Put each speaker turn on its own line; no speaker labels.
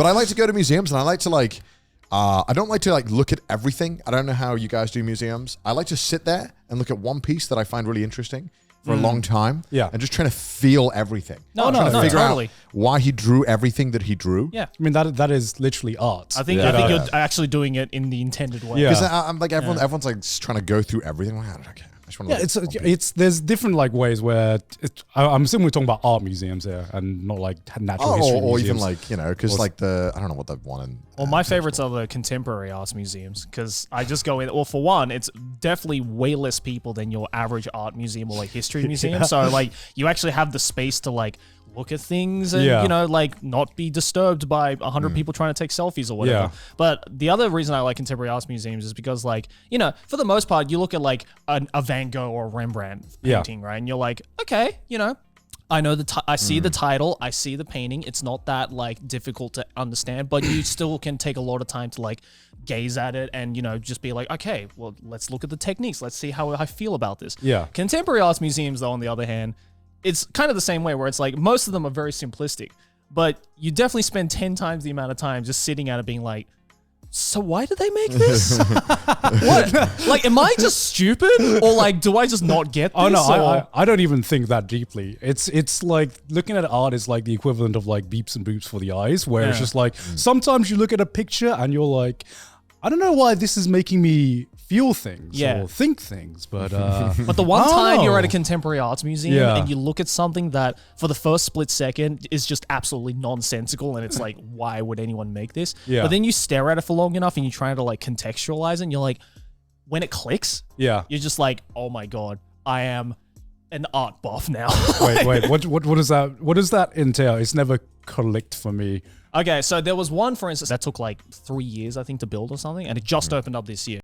But I like to go to museums, and I like to like. I don't like to like look at everything. I don't know how you guys do museums. I like to sit there and look at one piece that I find really interesting for a long time.
Yeah.
And just trying to feel everything.
No,
trying to figure
totally.
out why he drew everything that he drew.
Yeah.
I mean, that is literally art.
I think you're actually doing it in the intended way.
Yeah.
Because I'm like everyone's like trying to go through everything. I'm like, okay. I just want to
it's there's different like ways where I'm assuming we're talking about art museums here and not like natural history
or even
museums.
like, you know, because like I don't know what the one in.
Well, my favorites are the contemporary arts museums because I just go in. Well, for one, it's definitely way less people than your average art museum or like history museum. So like you actually have the space to like look at things and you know like not be disturbed by 100 people trying to take selfies or whatever.
Yeah.
But the other reason I like contemporary arts museums is because like, you know, for the most part, you look at like a Van Gogh or a Rembrandt painting, right? And you're like, okay, you know, I know I see the title, I see the painting. It's not that like difficult to understand, but you still can take a lot of time to like gaze at it and, you know, just be like, okay, well, let's look at the techniques. Let's see how I feel about this.
Yeah.
Contemporary arts museums, though, on the other hand, it's kind of the same way where it's like most of them are very simplistic, but you definitely spend 10 times the amount of time just sitting at it being like, so why did they make this? What? Like, am I just stupid? Or like, do I just not get this?
Oh no,
or?
I don't even think that deeply. It's like looking at art is like the equivalent of like beeps and boops for the eyes, where it's just like sometimes you look at a picture and you're like, I don't know why this is making me feel things or think things, but
But the one time you're at a contemporary arts museum
Yeah.
and you look at something that for the first split second is just absolutely nonsensical and it's like, why would anyone make this?
Yeah.
But then you stare at it for long enough and you're trying to like contextualize it and you're like, when it clicks,
yeah.
you're just like, oh my God, I am an art buff now.
Wait, what does that? What does that entail? It's never clicked for me.
Okay, so there was one, for instance, that took like 3 years, I think, to build or something, and it just opened up this year.